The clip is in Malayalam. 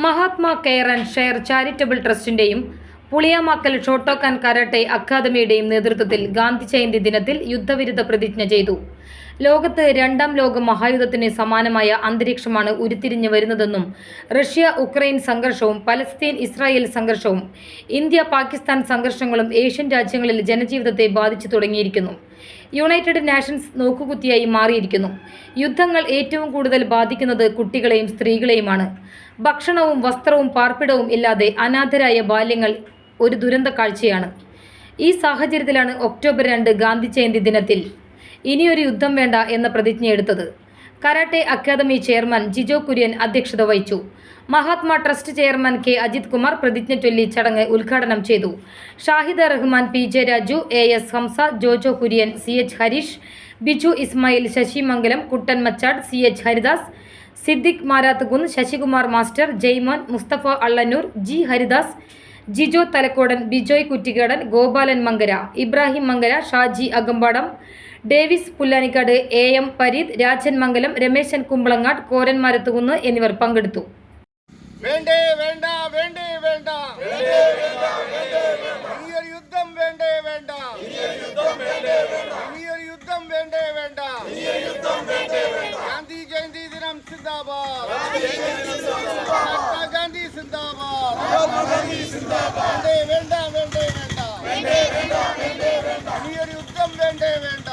Mahatma care and share charitable ട്രസ്റ്റിന്റെയും പുളിയാമാക്കൽ ഷോട്ടോക്കാൻ കരാട്ടെ അക്കാദമിയുടെയും നേതൃത്വത്തിൽ ഗാന്ധി ജയന്തി ദിനത്തിൽ യുദ്ധവിരുദ്ധ പ്രതിജ്ഞ ചെയ്തു. ലോകത്ത് രണ്ടാം ലോക മഹായുദ്ധത്തിന് സമാനമായ അന്തരീക്ഷമാണ് ഉരുത്തിരിഞ്ഞു വരുന്നതെന്നും റഷ്യ ഉക്രൈൻ സംഘർഷവും പലസ്തീൻ ഇസ്രായേൽ സംഘർഷവും ഇന്ത്യ പാകിസ്ഥാൻ സംഘർഷങ്ങളും ഏഷ്യൻ രാജ്യങ്ങളിൽ ജനജീവിതത്തെ ബാധിച്ചു തുടങ്ങിയിരിക്കുന്നു. യുണൈറ്റഡ് നേഷൻസ് നോക്കുകുത്തിയായി മാറിയിരിക്കുന്നു. യുദ്ധങ്ങൾ ഏറ്റവും കൂടുതൽ ബാധിക്കുന്നത് കുട്ടികളെയും സ്ത്രീകളെയുമാണ്. ഭക്ഷണവും വസ്ത്രവും പാർപ്പിടവും ഇല്ലാതെ അനാഥരായ ബാല്യങ്ങൾ ഒരു ദുരന്ത കാഴ്ചയാണ്. ഈ സാഹചര്യത്തിലാണ് ഒക്ടോബർ 2 ഗാന്ധി ജയന്തി ദിനത്തിൽ ഇനിയൊരു യുദ്ധം വേണ്ട എന്ന പ്രതിജ്ഞയെടുത്തത്. Karate academy chairman Jijo Kurian അധ്യക്ഷത വഹിച്ചു. Mahatma trust chairman K Ajith Kumar പ്രതിജ്ഞ ചൊല്ലി ചടങ്ങ് ഉദ്ഘാടനം ചെയ്തു. Shahida Rahman, PJ Raju, AS Hamza, Jojo Kurian, CH Harish, Biju Ismail, Sasi Mangalam, Kuttan Machad, CH Haridas, Siddique Marathukunnu, Sasikumar master, Jaimon, Musthafa Allannur, G Haridas, Jijo Thalakkodan, Bijoy Kuttikkadan, Gopalan Mankara, Ibrahim Mankara, Shaji Akampadam, Davis Pullanikkad, AM Pareed, Rajan Mangalam, Rameshan Kumbalangad, Koran മരത്തുകുന്ന് എന്നിവർ പങ്കെടുത്തു. വേണ്ടേ വേണ്ട വേണ്ടേ വേണ്ട ഇനിയൊരു യുദ്ധം വേണ്ടേ വേണ്ട ഇനിയൊരു യുദ്ധം വേണ്ടേ വേണ്ട ഗാന്ധി ജയന്തി ദിനം സിന്ദാബാദ്, മഹാത്മാ ഗാന്ധി സിന്ദാബാദ്. വേണ്ടേ വേണ്ട വേണ്ടേ വേണ്ട ഇനിയൊരു യുദ്ധം വേണ്ടേ വേണ്ട